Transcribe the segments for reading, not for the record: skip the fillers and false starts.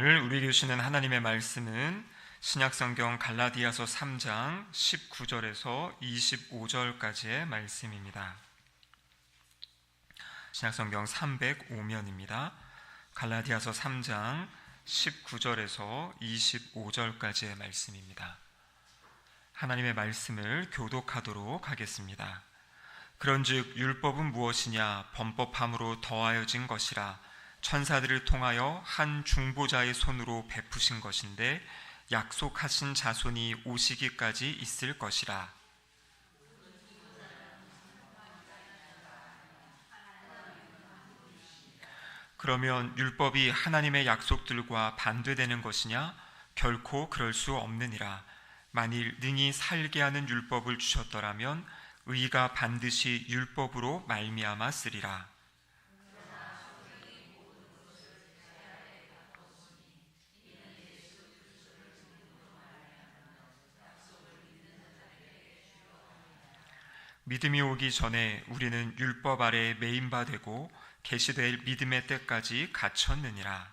오늘 우리에게 주시는 하나님의 말씀은 신약성경 갈라디아서 3장 19절에서 25절까지의 말씀입니다. 신약성경 305면입니다. 갈라디아서 3장 19절에서 25절까지의 말씀입니다. 하나님의 말씀을 교독하도록 하겠습니다. 그런즉 율법은 무엇이냐? 범법함으로 더하여진 것이라. 천사들을 통하여 한 중보자의 손으로 베푸신 것인데 약속하신 자손이 오시기까지 있을 것이라. 그러면 율법이 하나님의 약속들과 반대되는 것이냐? 결코 그럴 수 없느니라. 만일 능히 살게 하는 율법을 주셨더라면 의가 반드시 율법으로 말미암아 쓰리라. 믿음이 오기 전에 우리는 율법 아래 매인 바 되고 계시될 믿음의 때까지 갇혔느니라.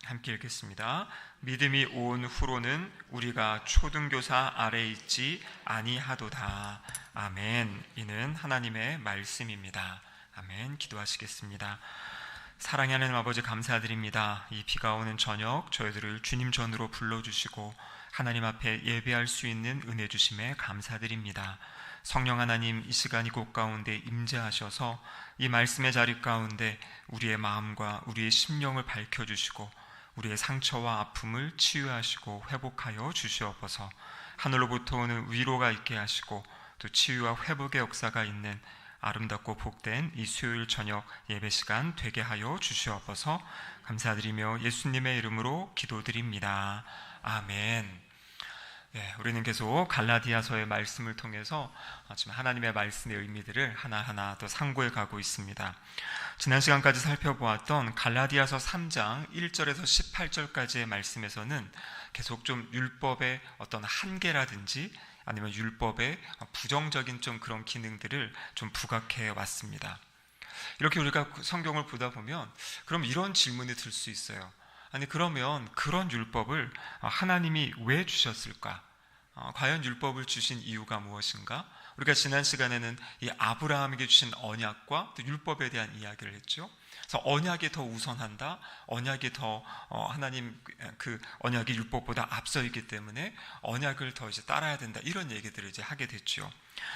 함께 읽겠습니다. 믿음이 온 후로는 우리가 초등교사 아래에 있지 아니하도다. 아멘. 이는 하나님의 말씀입니다. 아멘. 기도하시겠습니다. 사랑하는 아버지, 감사드립니다. 이 비가 오는 저녁 저희들을 주님 전으로 불러주시고 하나님 앞에 예배할 수 있는 은혜 주심에 감사드립니다. 성령 하나님, 이 시간 이곳 가운데 임재하셔서 이 말씀의 자리 가운데 우리의 마음과 우리의 심령을 밝혀주시고 우리의 상처와 아픔을 치유하시고 회복하여 주시옵소서. 하늘로부터 오는 위로가 있게 하시고 또 치유와 회복의 역사가 있는 아름답고 복된 이 수요일 저녁 예배 시간 되게 하여 주시옵소서. 감사드리며 예수님의 이름으로 기도드립니다. 아멘. 우리는 계속 갈라디아서의 말씀을 통해서 지금 하나님의 말씀의 의미들을 하나하나 더 상고해 가고 있습니다. 지난 시간까지 살펴보았던 갈라디아서 3장 1절에서 18절까지의 말씀에서는 계속 좀 율법의 어떤 한계라든지 아니면 율법의 부정적인 좀 그런 기능들을 좀 부각해 왔습니다. 이렇게 우리가 성경을 보다 보면 그럼 이런 질문이 들 수 있어요. 아니, 그러면 그런 율법을 하나님이 왜 주셨을까? 과연 율법을 주신 이유가 무엇인가? 우리가 지난 시간에는 이 아브라함에게 주신 언약과 또 율법에 대한 이야기를 했죠. 그래서 언약이 더 우선한다. 언약이 더 하나님 그 언약이 율법보다 앞서 있기 때문에 언약을 더 이제 따라야 된다. 이런 얘기들을 이제 하게 됐죠.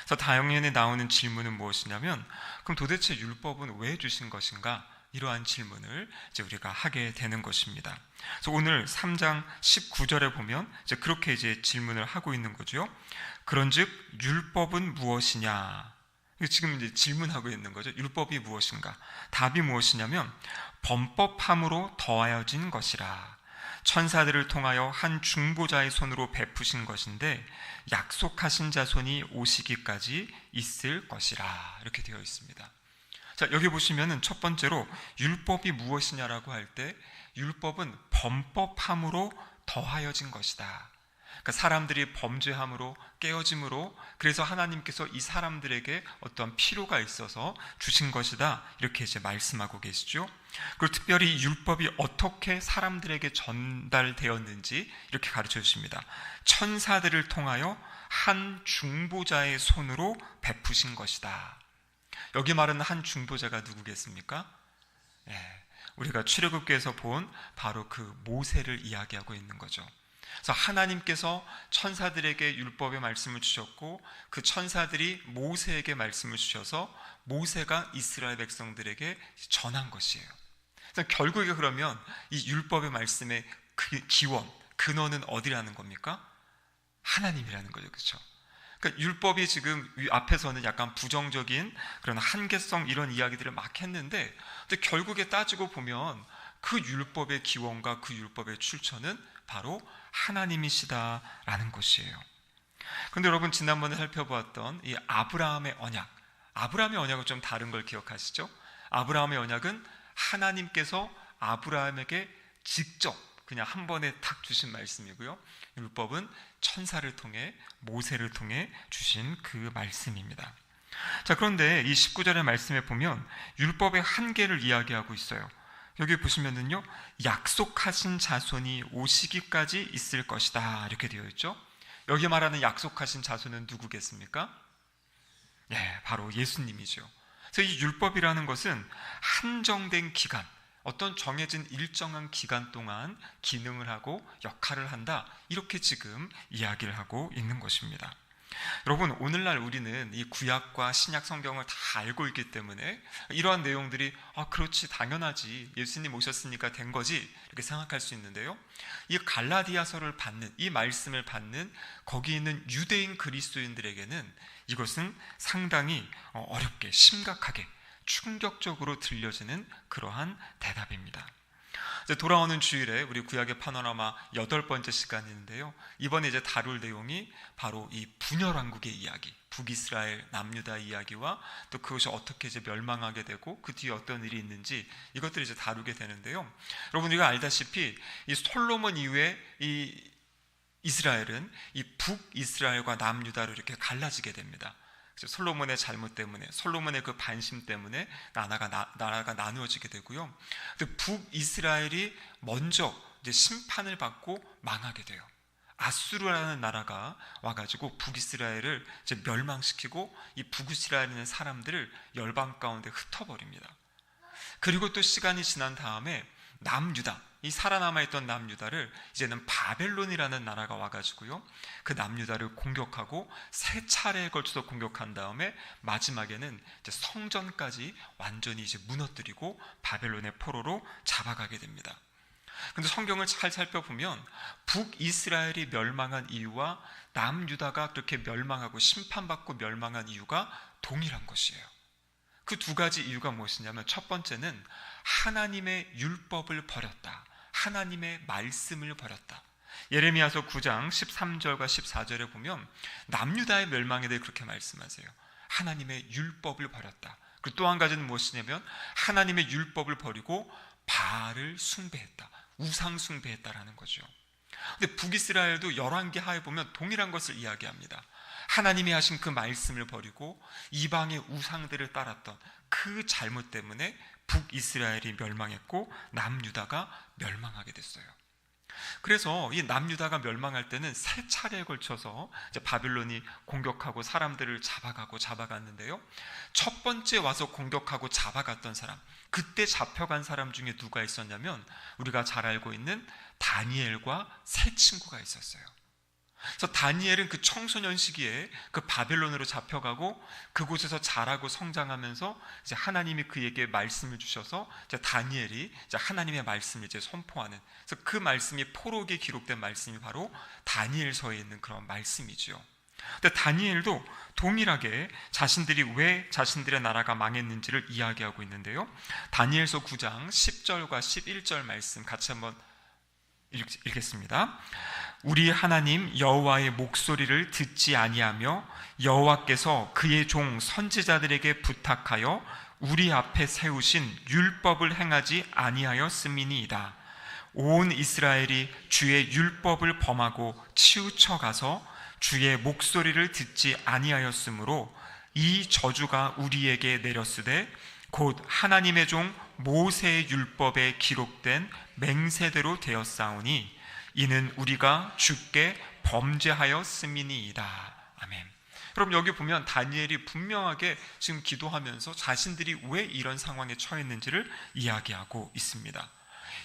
그래서 당연히 나오는 질문은 무엇이냐면, 그럼 도대체 율법은 왜 주신 것인가? 이러한 질문을 이제 우리가 하게 되는 것입니다. 그래서 오늘 3장 19절에 보면 이제 그렇게 이제 질문을 하고 있는 거죠. 그런즉 율법은 무엇이냐? 지금 이제 질문하고 있는 거죠. 율법이 무엇인가? 답이 무엇이냐면 범법함으로 더하여진 것이라. 천사들을 통하여 한 중보자의 손으로 베푸신 것인데 약속하신 자손이 오시기까지 있을 것이라. 이렇게 되어 있습니다. 자, 여기 보시면은 첫 번째로 율법이 무엇이냐라고 할 때 율법은 범법함으로 더하여진 것이다. 그러니까 사람들이 범죄함으로 깨어짐으로 그래서 하나님께서 이 사람들에게 어떤 필요가 있어서 주신 것이다. 이렇게 이제 말씀하고 계시죠. 그리고 특별히 이 율법이 어떻게 사람들에게 전달되었는지 이렇게 가르쳐 주십니다. 천사들을 통하여 한 중보자의 손으로 베푸신 것이다. 여기 말하는 한 중보자가 누구겠습니까? 우리가 출애굽기에서 본 바로 그 모세를 이야기하고 있는 거죠. 그래서 하나님께서 천사들에게 율법의 말씀을 주셨고 그 천사들이 모세에게 말씀을 주셔서 모세가 이스라엘 백성들에게 전한 것이에요. 그래서 결국에 그러면 이 율법의 말씀의 기원, 근원은 어디라는 겁니까? 하나님이라는 거죠. 그렇죠? 그러니까 율법이 지금 앞에서는 약간 부정적인 그런 한계성 이런 이야기들을 막 했는데 근데 결국에 따지고 보면 그 율법의 기원과 그 율법의 출처는 바로 하나님이시다라는 것이에요. 그런데 여러분, 지난번에 살펴보았던 이 아브라함의 언약은 좀 다른 걸 기억하시죠? 아브라함의 언약은 하나님께서 아브라함에게 직접 그냥 한 번에 탁 주신 말씀이고요. 율법은 천사를 통해, 모세를 통해 주신 그 말씀입니다. 자, 그런데 이 19절의 말씀에 보면 율법의 한계를 이야기하고 있어요. 여기 보시면은요, 약속하신 자손이 오시기까지 있을 것이다 이렇게 되어 있죠. 여기 말하는 약속하신 자손은 누구겠습니까? 네, 바로 예수님이죠. 그래서 이 율법이라는 것은 한정된 기간, 어떤 정해진 일정한 기간 동안 기능을 하고 역할을 한다, 이렇게 지금 이야기를 하고 있는 것입니다. 여러분, 오늘날 우리는 이 구약과 신약 성경을 다 알고 있기 때문에 이러한 내용들이 그렇지, 당연하지, 예수님 오셨으니까 된 거지, 이렇게 생각할 수 있는데요, 이 갈라디아서를 받는, 이 말씀을 받는 거기 있는 유대인 그리스도인들에게는 이것은 상당히 어렵게, 심각하게, 충격적으로 들려지는 그러한 대답입니다. 이제 돌아오는 주일에 우리 구약의 파노라마 8번째 시간인데요, 이번에 이제 다룰 내용이 바로 이 분열왕국의 이야기, 북이스라엘, 남유다 이야기와 또 그것이 어떻게 이제 멸망하게 되고 그 뒤에 어떤 일이 있는지, 이것들을 이제 다루게 되는데요, 여러분, 우리가 알다시피 이 솔로몬 이후에 이 이스라엘은 이 북이스라엘과 남유다로 이렇게 갈라지게 됩니다. 솔로몬의 잘못 때문에, 솔로몬의 그 반심 때문에 나라가 나누어지게 되고요. 북이스라엘이 먼저 이제 심판을 받고 망하게 돼요. 아수르라는 나라가 와가지고 북이스라엘을 이제 멸망시키고 이 북이스라엘에 있는 사람들을 열방 가운데 흩어버립니다. 그리고 또 시간이 지난 다음에 남유다, 이 살아남아있던 남유다를 이제는 바벨론이라는 나라가 와가지고요, 그 남유다를 공격하고 3차례에 걸쳐서 공격한 다음에 마지막에는 이제 성전까지 완전히 이제 무너뜨리고 바벨론의 포로로 잡아가게 됩니다. 근데 성경을 잘 살펴보면 북이스라엘이 멸망한 이유와 남유다가 그렇게 멸망하고 심판받고 멸망한 이유가 동일한 것이에요. 그 두 가지 이유가 무엇이냐면, 첫 번째는 하나님의 율법을 버렸다, 하나님의 말씀을 버렸다. 예레미야서 9장 13절과 14절에 보면 남유다의 멸망에 대해 그렇게 말씀하세요. 하나님의 율법을 버렸다. 그리고 또 한 가지는 무엇이냐면 하나님의 율법을 버리고 바알을 숭배했다, 우상 숭배했다라는 거죠. 근데 북이스라엘도 열왕기 하에 보면 동일한 것을 이야기합니다. 하나님이 하신 그 말씀을 버리고 이방의 우상들을 따랐던 그 잘못 때문에 북이스라엘이 멸망했고 남유다가 멸망하게 됐어요. 그래서 이 남유다가 멸망할 때는 3차례에 걸쳐서 이제 바빌론이 공격하고 사람들을 잡아갔는데요, 첫 번째 와서 공격하고 잡아갔던 사람, 그때 잡혀간 사람 중에 누가 있었냐면 우리가 잘 알고 있는 다니엘과 3 친구가 있었어요. 그래서 다니엘은 그 청소년 시기에 그 바벨론으로 잡혀가고 그곳에서 자라고 성장하면서 이제 하나님이 그에게 말씀을 주셔서 이제 다니엘이 이제 하나님의 말씀을 이제 선포하는, 그래서 그 말씀이 포로기에 기록된 말씀이 바로 다니엘서에 있는 그런 말씀이죠. 근데 다니엘도 동일하게 자신들이 왜 자신들의 나라가 망했는지를 이야기하고 있는데요, 다니엘서 9장 10절과 11절 말씀 같이 한번 읽겠습니다. 우리 하나님 여호와의 목소리를 듣지 아니하며 여호와께서 그의 종 선지자들에게 부탁하여 우리 앞에 세우신 율법을 행하지 아니하였음이니이다. 온 이스라엘이 주의 율법을 범하고 치우쳐 가서 주의 목소리를 듣지 아니하였으므로 이 저주가 우리에게 내렸으되 곧 하나님의 종 모세의 율법에 기록된 맹세대로 되었사오니 이는 우리가 주께 범죄하였음이니이다. 아멘. 그럼 여기 보면 다니엘이 분명하게 지금 기도하면서 자신들이 왜 이런 상황에 처했는지를 이야기하고 있습니다.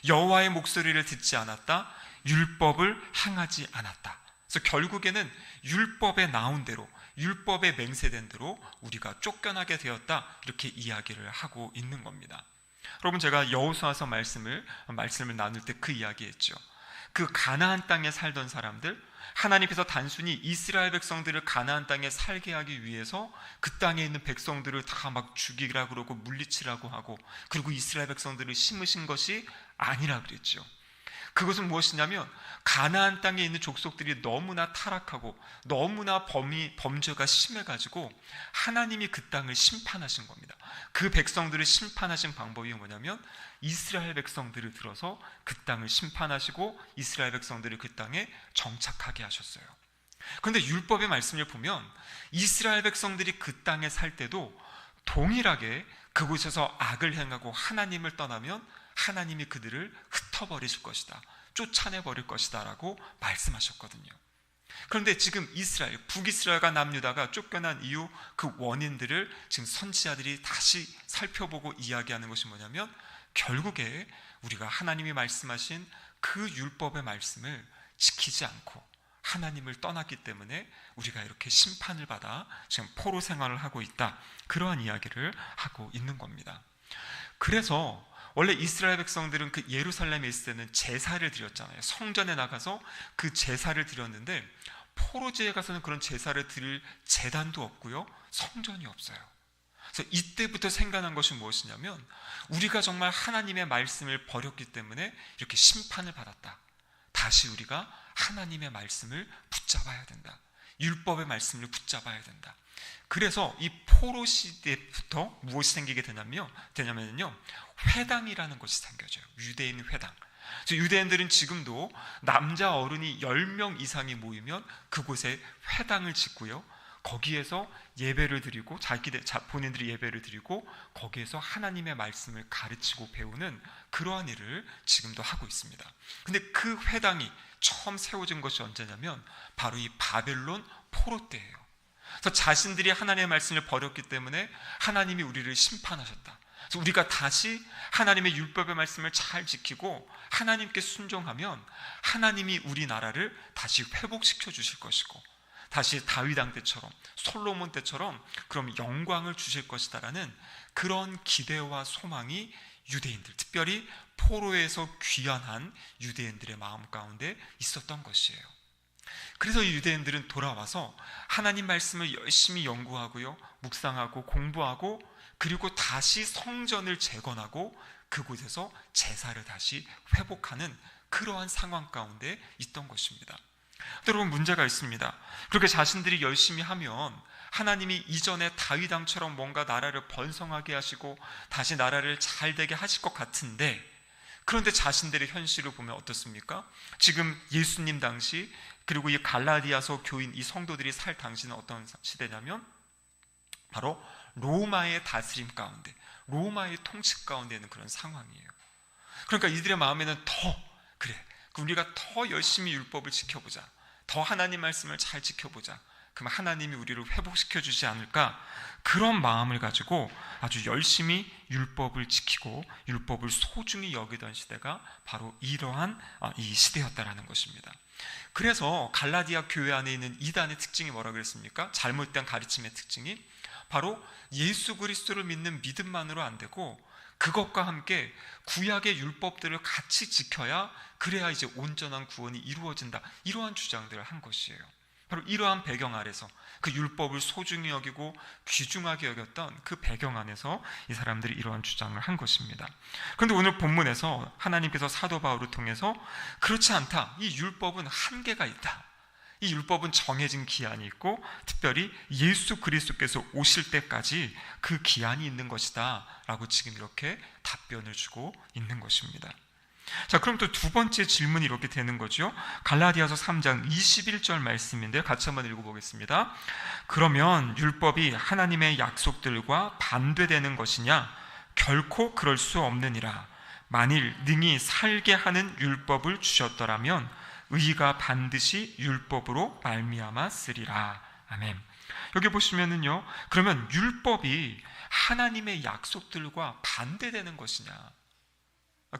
여호와의 목소리를 듣지 않았다, 율법을 행하지 않았다. 그래서 결국에는 율법에 나온 대로, 율법에 맹세된 대로 우리가 쫓겨나게 되었다, 이렇게 이야기를 하고 있는 겁니다. 여러분, 제가 여호수아서 말씀을 나눌 때 그 이야기했죠. 그 가나안 땅에 살던 사람들, 하나님께서 단순히 이스라엘 백성들을 가나안 땅에 살게 하기 위해서 그 땅에 있는 백성들을 다 막 죽이라고 그러고 물리치라고 하고, 그리고 이스라엘 백성들을 심으신 것이 아니라 그랬죠. 그것은 무엇이냐면 가나안 땅에 있는 족속들이 너무나 타락하고 너무나 범죄가 심해가지고 하나님이 그 땅을 심판하신 겁니다. 그 백성들을 심판하신 방법이 뭐냐면 이스라엘 백성들을 들어서 그 땅을 심판하시고 이스라엘 백성들을 그 땅에 정착하게 하셨어요. 그런데 율법의 말씀을 보면 이스라엘 백성들이 그 땅에 살 때도 동일하게 그곳에서 악을 행하고 하나님을 떠나면 하나님이 그들을 흩어버리실 것이다, 쫓아내버릴 것이다 라고 말씀하셨거든요. 그런데 지금 이스라엘, 북이스라엘과 남유다가 쫓겨난 이후 그 원인들을 지금 선지자들이 다시 살펴보고 이야기하는 것이 뭐냐면 결국에 우리가 하나님이 말씀하신 그 율법의 말씀을 지키지 않고 하나님을 떠났기 때문에 우리가 이렇게 심판을 받아 지금 포로 생활을 하고 있다, 그러한 이야기를 하고 있는 겁니다. 그래서 원래 이스라엘 백성들은 그 예루살렘에 있을 때는 제사를 드렸잖아요. 성전에 나가서 그 제사를 드렸는데 포로지에 가서는 그런 제사를 드릴 제단도 없고요, 성전이 없어요. 그래서 이때부터 생각난 것이 무엇이냐면 우리가 정말 하나님의 말씀을 버렸기 때문에 이렇게 심판을 받았다. 다시 우리가 하나님의 말씀을 붙잡아야 된다. 율법의 말씀을 붙잡아야 된다. 그래서 이 포로 시대부터 무엇이 생기게 되냐면요, 회당이라는 것이 생겨져요. 유대인 회당. 유대인들은 지금도 남자 어른이 10명 이상이 모이면 그곳에 회당을 짓고요, 거기에서 예배를 드리고 본인들이 예배를 드리고 거기에서 하나님의 말씀을 가르치고 배우는 그러한 일을 지금도 하고 있습니다. 근데 그 회당이 처음 세워진 것이 언제냐면 바로 이 바벨론 포로 때예요. 그래서 자신들이 하나님의 말씀을 버렸기 때문에 하나님이 우리를 심판하셨다. 그래서 우리가 다시 하나님의 율법의 말씀을 잘 지키고 하나님께 순종하면 하나님이 우리나라를 다시 회복시켜 주실 것이고 다시 다윗 왕 때처럼 솔로몬 때처럼 그럼 영광을 주실 것이다라는 그런 기대와 소망이 유대인들, 특별히 포로에서 귀환한 유대인들의 마음 가운데 있었던 것이에요. 그래서 이 유대인들은 돌아와서 하나님 말씀을 열심히 연구하고요, 묵상하고 공부하고 그리고 다시 성전을 재건하고 그곳에서 제사를 다시 회복하는 그러한 상황 가운데 있던 것입니다. 여러분, 문제가 있습니다. 그렇게 자신들이 열심히 하면 하나님이 이전에 다윗 왕처럼 뭔가 나라를 번성하게 하시고 다시 나라를 잘 되게 하실 것 같은데, 그런데 자신들의 현실을 보면 어떻습니까? 지금 예수님 당시 그리고 이 갈라디아서 교인 이 성도들이 살 당시는 어떤 시대냐면 바로 로마의 다스림 가운데, 로마의 통치 가운데 있는 그런 상황이에요. 그러니까 이들의 마음에는 우리가 더 열심히 율법을 지켜보자, 더 하나님 말씀을 잘 지켜보자, 그럼 하나님이 우리를 회복시켜 주지 않을까, 그런 마음을 가지고 아주 열심히 율법을 지키고 율법을 소중히 여기던 시대가 바로 이러한 이 시대였다라는 것입니다. 그래서 갈라디아 교회 안에 있는 이단의 특징이 뭐라 그랬습니까? 잘못된 가르침의 특징이 바로 예수 그리스도를 믿는 믿음만으로 안 되고 그것과 함께 구약의 율법들을 같이 지켜야 그래야 이제 온전한 구원이 이루어진다, 이러한 주장들을 한 것이에요. 바로 이러한 배경 아래서 그 율법을 소중히 여기고 귀중하게 여겼던 그 배경 안에서 이 사람들이 이러한 주장을 한 것입니다. 그런데 오늘 본문에서 하나님께서 사도 바울을 통해서 그렇지 않다, 이 율법은 한계가 있다, 이 율법은 정해진 기한이 있고 특별히 예수 그리스도께서 오실 때까지 그 기한이 있는 것이다 라고 지금 이렇게 답변을 주고 있는 것입니다. 자, 그럼 또 두 번째 질문이 이렇게 되는 거죠. 갈라디아서 3장 21절 말씀인데 같이 한번 읽어보겠습니다. 그러면 율법이 하나님의 약속들과 반대되는 것이냐? 결코 그럴 수 없느니라. 만일 능히 살게 하는 율법을 주셨더라면 의가 반드시 율법으로 말미암아 쓰리라. 아멘. 여기 보시면은요, 그러면 율법이 하나님의 약속들과 반대되는 것이냐,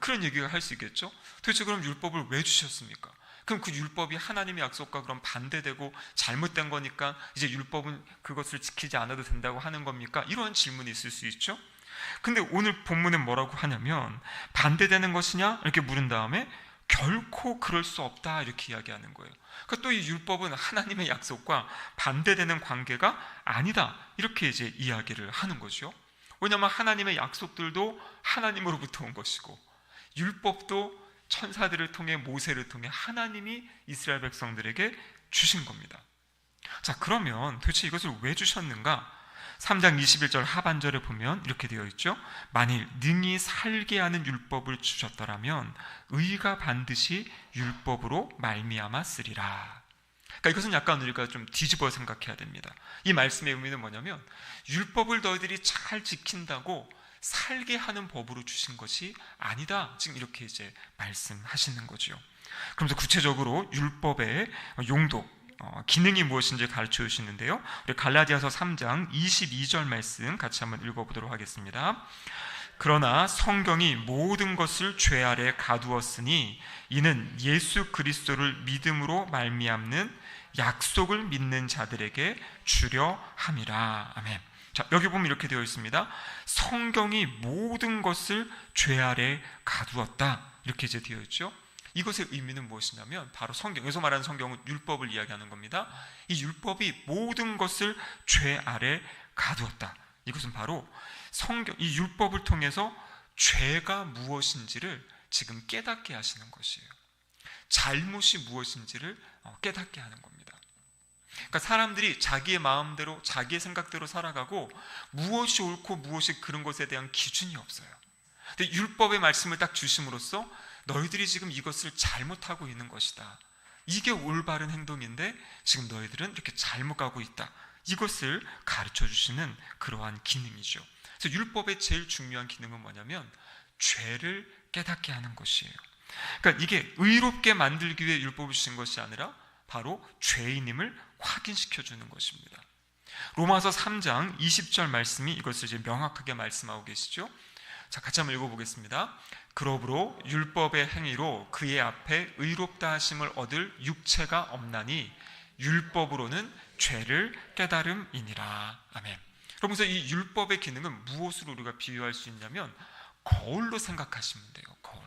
그런 얘기가 할 수 있겠죠. 도대체 그럼 율법을 왜 주셨습니까? 그럼 그 율법이 하나님의 약속과 그럼 반대되고 잘못된 거니까 이제 율법은 그것을 지키지 않아도 된다고 하는 겁니까? 이러한 질문이 있을 수 있죠. 근데 오늘 본문은 뭐라고 하냐면 반대되는 것이냐 이렇게 물은 다음에 결코 그럴 수 없다 이렇게 이야기하는 거예요. 그러니까 또 이 율법은 하나님의 약속과 반대되는 관계가 아니다 이렇게 이제 이야기를 하는 거죠. 왜냐하면 하나님의 약속들도 하나님으로부터 온 것이고 율법도 천사들을 통해 모세를 통해 하나님이 이스라엘 백성들에게 주신 겁니다. 자, 그러면 도대체 이것을 왜 주셨는가? 3장 21절 하반절에 보면 이렇게 되어 있죠. 만일 능히 살게 하는 율법을 주셨더라면 의가 반드시 율법으로 말미암아 쓰리라. 그러니까 이것은 약간 우리가 좀 뒤집어 생각해야 됩니다. 이 말씀의 의미는 뭐냐면 율법을 너희들이 잘 지킨다고 살게 하는 법으로 주신 것이 아니다. 지금 이렇게 이제 말씀하시는 거죠. 그러면서 구체적으로 율법의 용도, 기능이 무엇인지 가르쳐 주시는데요. 우리 갈라디아서 3장 22절 말씀 같이 한번 읽어보도록 하겠습니다. 그러나 성경이 모든 것을 죄 아래 가두었으니 이는 예수 그리스도를 믿음으로 말미암는 약속을 믿는 자들에게 주려 함이라. 아멘. 자, 여기 보면 이렇게 되어 있습니다. 성경이 모든 것을 죄 아래 가두었다. 이렇게 이제 되어 있죠. 이것의 의미는 무엇이냐면 바로 성경에서 말하는 성경은 율법을 이야기하는 겁니다. 이 율법이 모든 것을 죄 아래 가두었다. 이것은 바로 성경, 이 율법을 통해서 죄가 무엇인지를 지금 깨닫게 하시는 것이에요. 잘못이 무엇인지를 깨닫게 하는 겁니다. 그러니까 사람들이 자기의 마음대로 자기의 생각대로 살아가고 무엇이 옳고 무엇이 그런 것에 대한 기준이 없어요. 근데 율법의 말씀을 딱 주심으로써 너희들이 지금 이것을 잘못하고 있는 것이다. 이게 올바른 행동인데 지금 너희들은 이렇게 잘못 가고 있다. 이것을 가르쳐 주시는 그러한 기능이죠. 그래서 율법의 제일 중요한 기능은 뭐냐면 죄를 깨닫게 하는 것이에요. 그러니까 이게 의롭게 만들기 위해 율법을 주신 것이 아니라 바로 죄인임을 확인시켜 주는 것입니다. 로마서 3장 20절 말씀이 이것을 이제 명확하게 말씀하고 계시죠. 자, 같이 한번 읽어보겠습니다. 그러므로 율법의 행위로 그의 앞에 의롭다 하심을 얻을 육체가 없나니 율법으로는 죄를 깨달음이니라. 아멘. 그러면서 이 율법의 기능은 무엇으로 우리가 비유할 수 있냐면 거울로 생각하시면 돼요. 거울.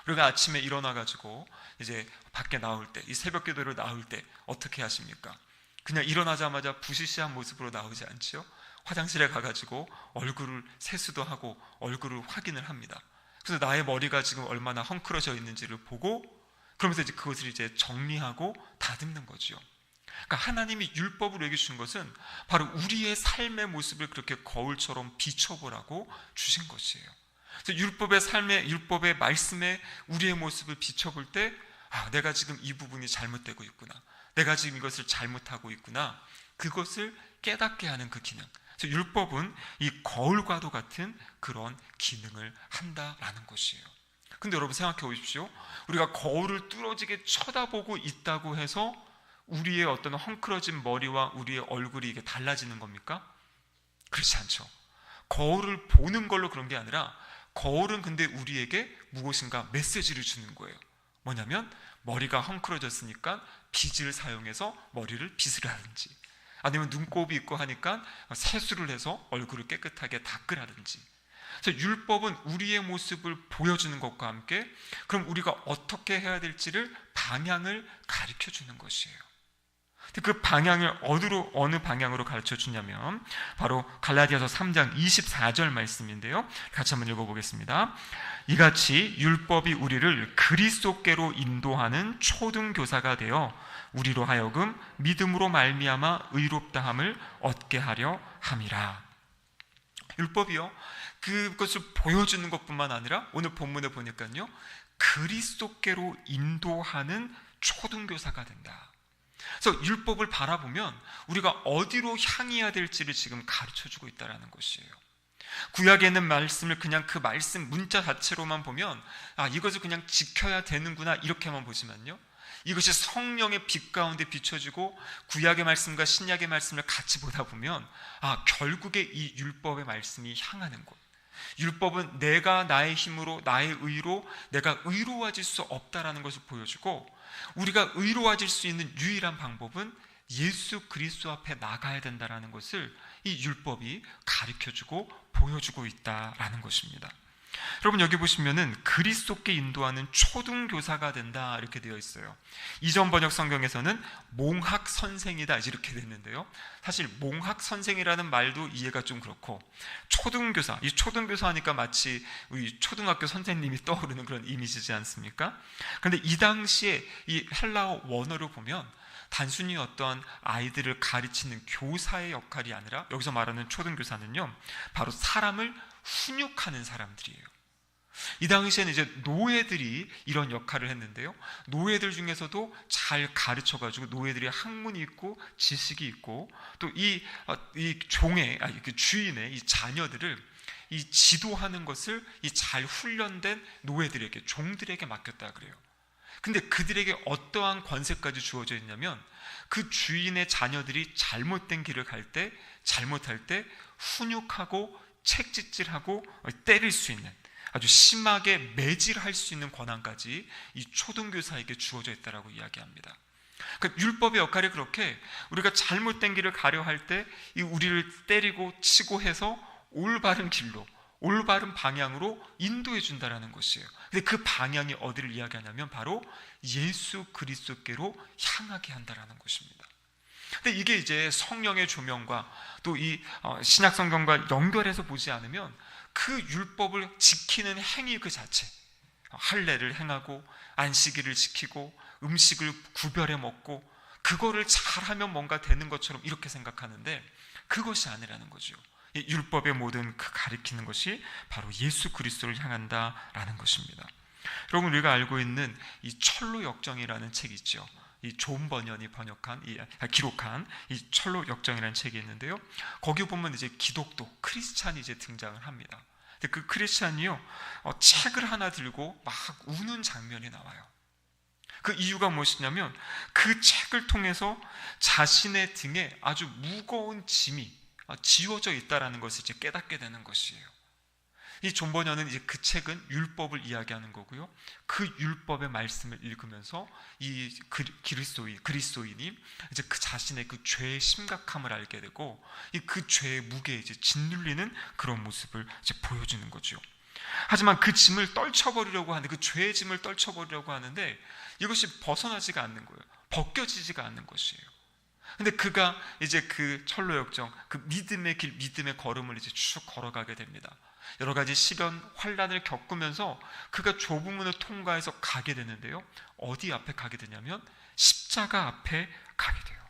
우리가 아침에 일어나가지고 이제 밖에 나올 때, 이 새벽 기도를 나올 때 어떻게 하십니까? 그냥 일어나자마자 부시시한 모습으로 나오지 않죠? 화장실에 가가지고 얼굴을 세수도 하고 얼굴을 확인을 합니다. 그래서 나의 머리가 지금 얼마나 헝클어져 있는지를 보고 그러면서 이제 그것을 이제 정리하고 다듬는 거죠. 그러니까 하나님이 율법을 우리에게 주신 것은 바로 우리의 삶의 모습을 그렇게 거울처럼 비춰보라고 주신 것이에요. 그래서 율법의 말씀에 우리의 모습을 비춰볼 때 내가 지금 이 부분이 잘못되고 있구나. 내가 지금 이것을 잘못하고 있구나. 그것을 깨닫게 하는 그 기능. 그래서 율법은 이 거울과도 같은 그런 기능을 한다라는 것이에요. 근데 여러분 생각해 보십시오. 우리가 거울을 뚫어지게 쳐다보고 있다고 해서 우리의 어떤 헝클어진 머리와 우리의 얼굴이 이게 달라지는 겁니까? 그렇지 않죠. 거울을 보는 걸로 그런 게 아니라 거울은 근데 우리에게 무엇인가 메시지를 주는 거예요. 뭐냐면 머리가 헝클어졌으니까 빗을 사용해서 머리를 빗으라든지 아니면 눈곱이 있고 하니까 세수를 해서 얼굴을 깨끗하게 닦으라든지. 그래서 율법은 우리의 모습을 보여주는 것과 함께 그럼 우리가 어떻게 해야 될지를 방향을 가르쳐 주는 것이에요. 그 방향을 어느 방향으로 가르쳐 주냐면 바로 갈라디아서 3장 24절 말씀인데요. 같이 한번 읽어보겠습니다. 이같이 율법이 우리를 그리스도께로 인도하는 초등교사가 되어 우리로 하여금 믿음으로 말미암아 의롭다함을 얻게 하려 함이라. 율법이요, 그것을 보여주는 것뿐만 아니라 오늘 본문에 보니까요, 그리스도께로 인도하는 초등교사가 된다. 그래서 율법을 바라보면 우리가 어디로 향해야 될지를 지금 가르쳐주고 있다는 것이에요. 구약에 있는 말씀을 그냥 그 말씀 문자 자체로만 보면 이것을 그냥 지켜야 되는구나 이렇게만 보지만요, 이것이 성령의 빛 가운데 비춰지고 구약의 말씀과 신약의 말씀을 같이 보다 보면 결국에 이 율법의 말씀이 향하는 곳, 율법은 내가 나의 힘으로 나의 의로 내가 의로워질 수 없다라는 것을 보여주고 우리가 의로워질 수 있는 유일한 방법은 예수 그리스도 앞에 나가야 된다라는 것을 이 율법이 가르쳐주고 보여주고 있다라는 것입니다. 여러분 여기 보시면은 그리스도께 인도하는 초등교사가 된다 이렇게 되어 있어요. 이전 번역 성경에서는 몽학 선생이다 이렇게 됐는데요. 사실 몽학 선생이라는 말도 이해가 좀 그렇고 초등교사, 이 초등교사 하니까 마치 우리 초등학교 선생님이 떠오르는 그런 이미지지 않습니까? 그런데 이 당시에 이 헬라어 원어로 보면 단순히 어떤 아이들을 가르치는 교사의 역할이 아니라 여기서 말하는 초등교사는요, 바로 사람을 훈육하는 사람들이에요. 이 당시에는 이제 노예들이 이런 역할을 했는데요, 노예들 중에서도 잘 가르쳐가지고 노예들이 학문이 있고 지식이 있고 또 이 종의 그 주인의 이 자녀들을 이 지도하는 것을 이 잘 훈련된 노예들에게, 종들에게 맡겼다 그래요. 근데 그들에게 어떠한 권세까지 주어져 있냐면 그 주인의 자녀들이 잘못된 길을 갈 때, 잘못할 때 훈육하고 책짓질하고 때릴 수 있는, 아주 심하게 매질할 수 있는 권한까지 이 초등교사에게 주어져 있다라고 이야기합니다. 그러니까 율법의 역할이 그렇게 우리가 잘못된 길을 가려 할 때 우리를 때리고 치고 해서 올바른 길로, 올바른 방향으로 인도해 준다라는 것이에요. 근데 그 방향이 어디를 이야기하냐면 바로 예수 그리스도께로 향하게 한다라는 것입니다. 근데 이게 이제 성령의 조명과 또 이 신약 성경과 연결해서 보지 않으면 그 율법을 지키는 행위 그 자체, 할례를 행하고 안식일을 지키고 음식을 구별해 먹고 그거를 잘하면 뭔가 되는 것처럼 이렇게 생각하는데 그것이 아니라는 거죠. 이 율법의 모든 그 가리키는 것이 바로 예수 그리스도를 향한다라는 것입니다. 여러분 우리가 알고 있는 이 철로 역정이라는 책이 있죠. 이 존 버년이 기록한 이 철로 역정이라는 책이 있는데요. 거기 보면 이제 기독교 크리스찬이 이제 등장을 합니다. 근데 그 크리스찬이요, 책을 하나 들고 막 우는 장면이 나와요. 그 이유가 무엇이냐면 그 책을 통해서 자신의 등에 아주 무거운 짐이 지워져 있다라는 것을 이제 깨닫게 되는 것이에요. 이 존 버년은 이제 그 책은 율법을 이야기하는 거고요. 그 율법의 말씀을 읽으면서 이 그리스도인이 이제 그 자신의 그 죄의 심각함을 알게 되고 그 죄의 무게에 이제 짓눌리는 그런 모습을 이제 보여주는 거죠. 하지만 그 짐을 떨쳐버리려고 하는데, 그 죄의 짐을 떨쳐버리려고 하는데 이것이 벗어나지가 않는 거예요. 벗겨지지가 않는 것이에요. 근데 그가 이제 그 철로 역정, 그 믿음의 길, 믿음의 걸음을 이제 쭉 걸어가게 됩니다. 여러 가지 시련, 환난을 겪으면서 그가 좁은 문을 통과해서 가게 되는데요. 어디 앞에 가게 되냐면 십자가 앞에 가게 돼요.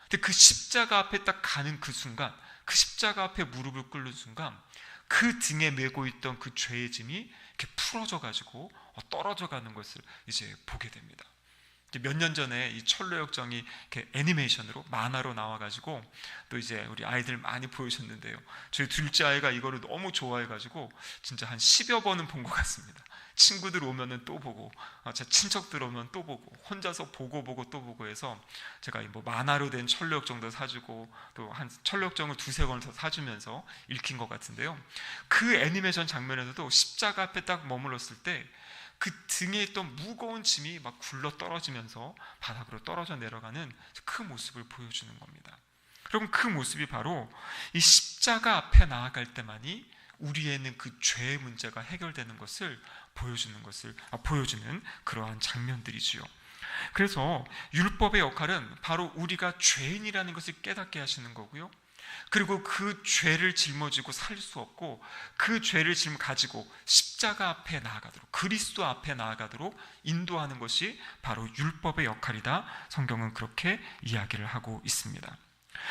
근데 그 십자가 앞에 딱 가는 그 순간, 그 십자가 앞에 무릎을 꿇는 순간 그 등에 메고 있던 그 죄의 짐이 이렇게 풀어져 가지고 떨어져 가는 것을 이제 보게 됩니다. 몇 년 전에 이 철로 역정이 이렇게 애니메이션으로 만화로 나와가지고 또 이제 우리 아이들 많이 보여줬는데요. 저희 둘째 아이가 이거를 너무 좋아해가지고 진짜 한 10여 번은 본 것 같습니다. 친구들 오면은 또 보고, 제 친척들 오면 또 보고, 혼자서 보고 또 보고 해서 제가 뭐 만화로 된 철로 역정도 사주고 또 한 철로 역정을 2-3권을 더 사주면서 읽힌 것 같은데요. 그 애니메이션 장면에서도 십자가 앞에 딱 머물렀을 때 그 등에 있던 무거운 짐이 막 굴러 떨어지면서 바닥으로 떨어져 내려가는 그 모습을 보여주는 겁니다. 여러분 그 모습이 바로 이 십자가 앞에 나아갈 때만이 우리에는 그 죄의 문제가 해결되는 것을 보여주는 그러한 장면들이지요. 그래서 율법의 역할은 바로 우리가 죄인이라는 것을 깨닫게 하시는 거고요. 그리고 그 죄를 짊어지고 살 수 없고 그 죄를 가지고 십자가 앞에 나아가도록, 그리스도 앞에 나아가도록 인도하는 것이 바로 율법의 역할이다. 성경은 그렇게 이야기를 하고 있습니다.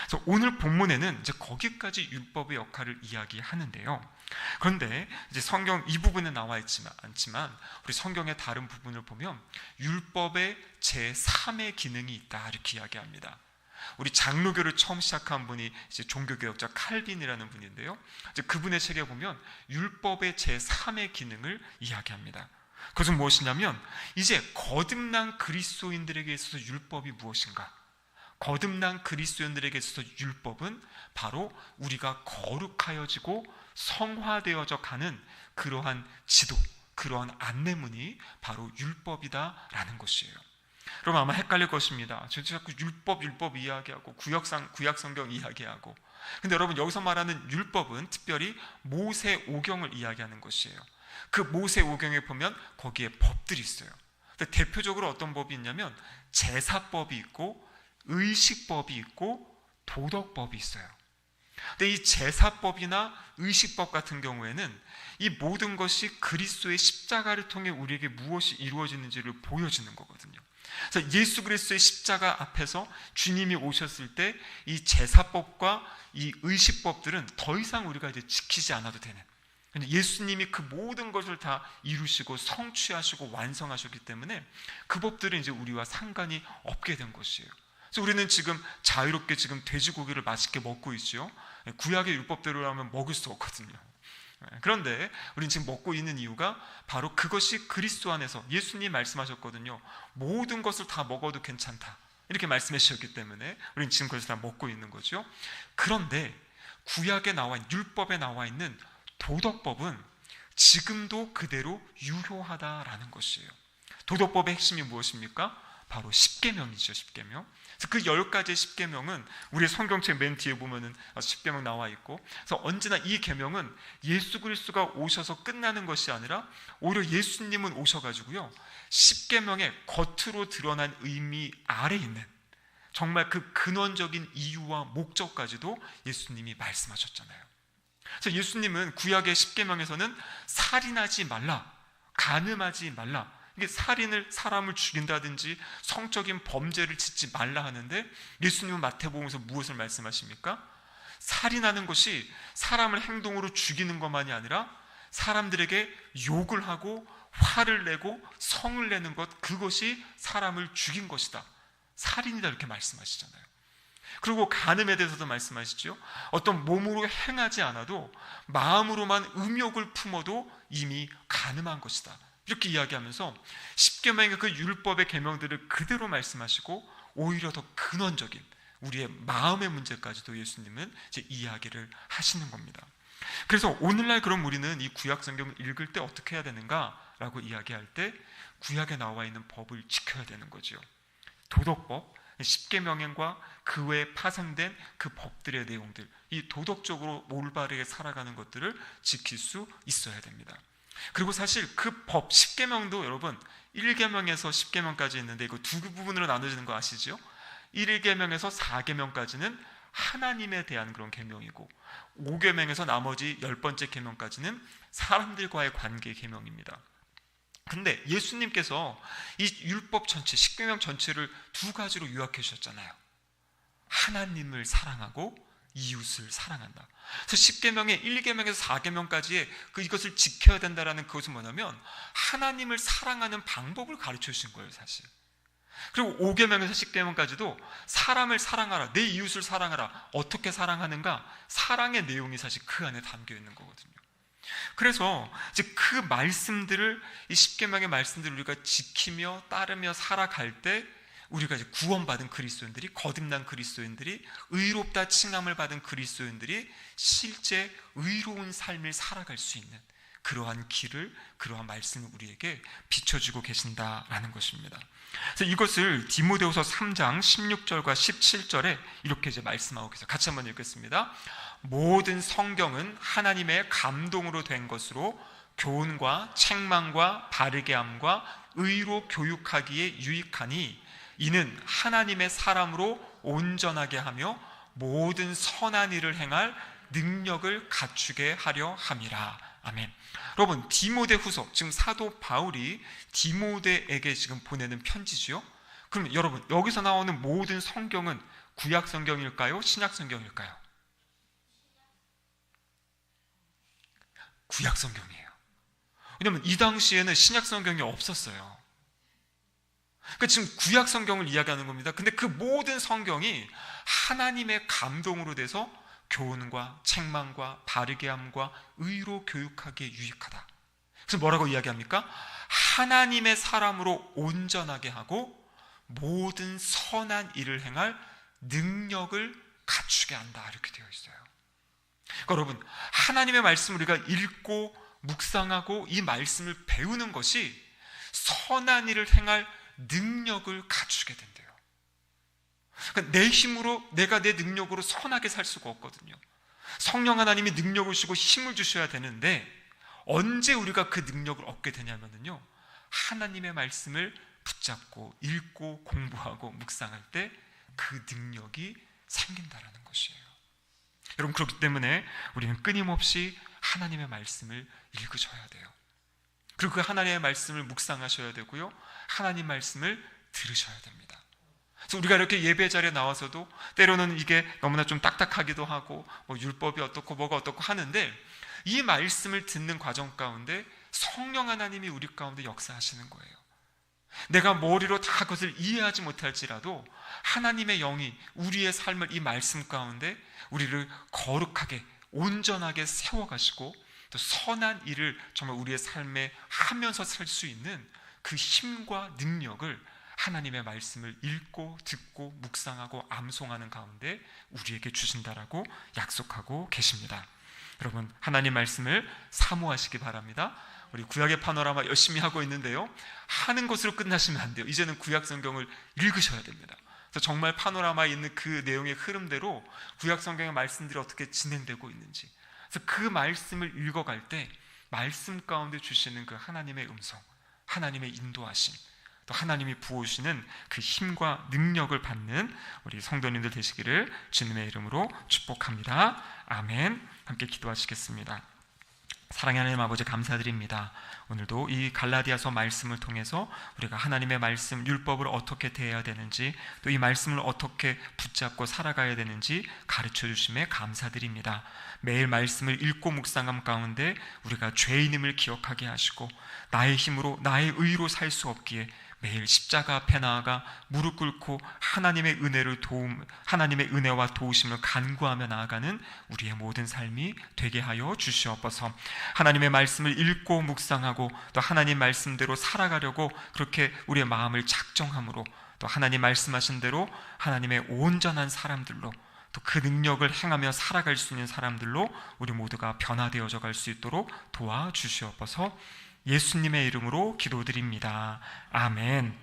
그래서 오늘 본문에는 이제 거기까지 율법의 역할을 이야기하는데요. 그런데 이제 성경 이 부분에 나와 있지만 않지만 우리 성경의 다른 부분을 보면 율법의 제3의 기능이 있다 이렇게 이야기합니다. 우리 장로교를 처음 시작한 분이 이제 종교개혁자 칼빈이라는 분인데요. 이제 그분의 책에 보면 율법의 제3의 기능을 이야기합니다. 그것은 무엇이냐면 이제 거듭난 그리스도인들에게 있어서 율법이 무엇인가? 거듭난 그리스도인들에게 있어서 율법은 바로 우리가 거룩하여지고 성화되어져 가는 그러한 지도, 그러한 안내문이 바로 율법이다라는 것이에요. 여러분 아마 헷갈릴 것입니다. 저 자꾸 율법 이야기하고 구약 성경 이야기하고. 근데 여러분 여기서 말하는 율법은 특별히 모세오경을 이야기하는 것이에요. 그 모세오경에 보면 거기에 법들이 있어요. 근데 대표적으로 어떤 법이 있냐면 제사법이 있고 의식법이 있고 도덕법이 있어요. 근데 이 제사법이나 의식법 같은 경우에는 이 모든 것이 그리스도의 십자가를 통해 우리에게 무엇이 이루어지는지를 보여주는 거거든요. 그래서 예수 그리스도의 십자가 앞에서 주님이 오셨을 때 이 제사법과 이 의식법들은 더 이상 우리가 이제 지키지 않아도 되는, 예수님이 그 모든 것을 다 이루시고 성취하시고 완성하셨기 때문에 그 법들은 이제 우리와 상관이 없게 된 것이에요. 그래서 우리는 지금 자유롭게 지금 돼지고기를 맛있게 먹고 있죠. 구약의 율법대로라면 먹을 수 없거든요. 그런데 우리는 지금 먹고 있는 이유가 바로 그것이 그리스도 안에서, 예수님이 말씀하셨거든요. 모든 것을 다 먹어도 괜찮다, 이렇게 말씀해 주셨기 때문에 우리는 지금 그것을 다 먹고 있는 거죠. 그런데 구약에 나와 있는, 율법에 나와 있는 도덕법은 지금도 그대로 유효하다라는 것이에요. 도덕법의 핵심이 무엇입니까? 바로 십계명이죠. 십계명. 그 10가지의 십계명은 우리 성경책 맨 뒤에 보면은 십계명 나와 있고, 그래서 언제나 이 계명은 예수 그리스도가 오셔서 끝나는 것이 아니라 오히려 예수님은 오셔가지고요, 십계명의 겉으로 드러난 의미 아래 있는 정말 그 근원적인 이유와 목적까지도 예수님이 말씀하셨잖아요. 그래서 예수님은 구약의 십계명에서는 살인하지 말라, 간음하지 말라, 이게 사람을 죽인다든지 성적인 범죄를 짓지 말라 하는데, 예수님은 마태복음에서 무엇을 말씀하십니까? 살인하는 것이 사람을 행동으로 죽이는 것만이 아니라 사람들에게 욕을 하고 화를 내고 성을 내는 것, 그것이 사람을 죽인 것이다, 살인이다, 이렇게 말씀하시잖아요. 그리고 간음에 대해서도 말씀하시죠. 어떤 몸으로 행하지 않아도 마음으로만 음욕을 품어도 이미 간음한 것이다, 이렇게 이야기하면서 십계명의 그 율법의 계명들을 그대로 말씀하시고 오히려 더 근원적인 우리의 마음의 문제까지도 예수님은 이제 이야기를 하시는 겁니다. 그래서 오늘날 그럼 우리는 이 구약 성경을 읽을 때 어떻게 해야 되는가라고 이야기할 때 구약에 나와 있는 법을 지켜야 되는 거죠. 도덕법, 십계명과 그 외에 파생된 그 법들의 내용들, 이 도덕적으로 올바르게 살아가는 것들을 지킬 수 있어야 됩니다. 그리고 사실 그 법, 십계명도 여러분 1계명에서 10계명까지 있는데 이거 두 부분으로 나눠지는 거 아시죠? 1계명에서 4계명까지는 하나님에 대한 그런 계명이고, 5계명에서 나머지 10번째 계명까지는 사람들과의 관계 계명입니다. 근데 예수님께서 이 율법 전체, 십계명 전체를 두 가지로 요약해 주셨잖아요. 하나님을 사랑하고 이웃을 사랑한다. 그래서 10계명의 1계명에서 4계명까지의 이것을 지켜야 된다라는 그것은 뭐냐면 하나님을 사랑하는 방법을 가르쳐 주신 거예요, 사실. 그리고 5계명에서 10계명까지도 사람을 사랑하라, 내 이웃을 사랑하라, 어떻게 사랑하는가, 사랑의 내용이 사실 그 안에 담겨 있는 거거든요. 그래서 이제 그 말씀들을, 이 십계명의 말씀들을 우리가 지키며 따르며 살아갈 때 우리가 이제 구원받은 그리스도인들이, 거듭난 그리스도인들이, 의롭다 칭함을 받은 그리스도인들이 실제 의로운 삶을 살아갈 수 있는 그러한 길을, 그러한 말씀을 우리에게 비춰주고 계신다라는 것입니다. 그래서 이것을 디모데후서 3장 16절과 17절에 이렇게 이제 말씀하고 계세요. 같이 한번 읽겠습니다. 모든 성경은 하나님의 감동으로 된 것으로 교훈과 책망과 바르게 함과 의로 교육하기에 유익하니 이는 하나님의 사람으로 온전하게 하며 모든 선한 일을 행할 능력을 갖추게 하려 함이라. 아멘. 여러분, 디모데후서, 지금 사도 바울이 디모데에게 지금 보내는 편지지요. 그럼 여러분, 여기서 나오는 모든 성경은 구약 성경일까요? 신약 성경일까요? 구약 성경이에요. 왜냐하면 이 당시에는 신약 성경이 없었어요. 그러니까 지금 구약 성경을 이야기하는 겁니다. 근데 그 모든 성경이 하나님의 감동으로 돼서 교훈과 책망과 바르게 함과 의로 교육하기에 유익하다. 그래서 뭐라고 이야기합니까? 하나님의 사람으로 온전하게 하고 모든 선한 일을 행할 능력을 갖추게 한다, 이렇게 되어 있어요. 그러니까 여러분, 하나님의 말씀을 우리가 읽고 묵상하고 이 말씀을 배우는 것이 선한 일을 행할 능력을 갖추게 된대요. 그러니까 내 힘으로, 내가 내 능력으로 선하게 살 수가 없거든요. 성령 하나님이 능력을 주시고 힘을 주셔야 되는데, 언제 우리가 그 능력을 얻게 되냐면요, 하나님의 말씀을 붙잡고 읽고 공부하고 묵상할 때 그 능력이 생긴다라는 것이에요. 여러분, 그렇기 때문에 우리는 끊임없이 하나님의 말씀을 읽으셔야 돼요. 그리고 그 하나님의 말씀을 묵상하셔야 되고요, 하나님 말씀을 들으셔야 됩니다. 그래서 우리가 이렇게 예배 자리에 나와서도 때로는 이게 너무나 좀 딱딱하기도 하고 뭐 율법이 어떻고 뭐가 어떻고 하는데, 이 말씀을 듣는 과정 가운데 성령 하나님이 우리 가운데 역사하시는 거예요. 내가 머리로 다 그것을 이해하지 못할지라도 하나님의 영이 우리의 삶을 이 말씀 가운데 우리를 거룩하게 온전하게 세워가시고, 또 선한 일을 정말 우리의 삶에 하면서 살 수 있는 그 힘과 능력을 하나님의 말씀을 읽고 듣고 묵상하고 암송하는 가운데 우리에게 주신다라고 약속하고 계십니다. 여러분, 하나님 말씀을 사모하시기 바랍니다. 우리 구약의 파노라마 열심히 하고 있는데요, 하는 것으로 끝나시면 안 돼요. 이제는 구약 성경을 읽으셔야 됩니다. 그래서 정말 파노라마에 있는 그 내용의 흐름대로 구약 성경의 말씀들이 어떻게 진행되고 있는지, 그래서 그 말씀을 읽어갈 때 말씀 가운데 주시는 그 하나님의 음성, 하나님의 인도하심, 또 하나님이 부어주시는 그 힘과 능력을 받는 우리 성도님들 되시기를 주님의 이름으로 축복합니다. 아멘. 함께 기도하시겠습니다. 사랑의 하나님 아버지, 감사드립니다. 오늘도 이 갈라디아서 말씀을 통해서 우리가 하나님의 말씀, 율법을 어떻게 대해야 되는지, 또 이 말씀을 어떻게 붙잡고 살아가야 되는지 가르쳐 주심에 감사드립니다. 매일 말씀을 읽고 묵상함 가운데 우리가 죄인임을 기억하게 하시고, 나의 힘으로 나의 의로 살 수 없기에 매일 십자가 앞에 나아가 무릎 꿇고 하나님의 은혜와 도우심을 간구하며 나아가는 우리의 모든 삶이 되게 하여 주시옵소서. 하나님의 말씀을 읽고 묵상하고 또 하나님 말씀대로 살아가려고 그렇게 우리의 마음을 작정함으로, 또 하나님 말씀하신 대로 하나님의 온전한 사람들로, 또 그 능력을 행하며 살아갈 수 있는 사람들로 우리 모두가 변화되어져 갈 수 있도록 도와주시옵소서. 예수님의 이름으로 기도드립니다. 아멘.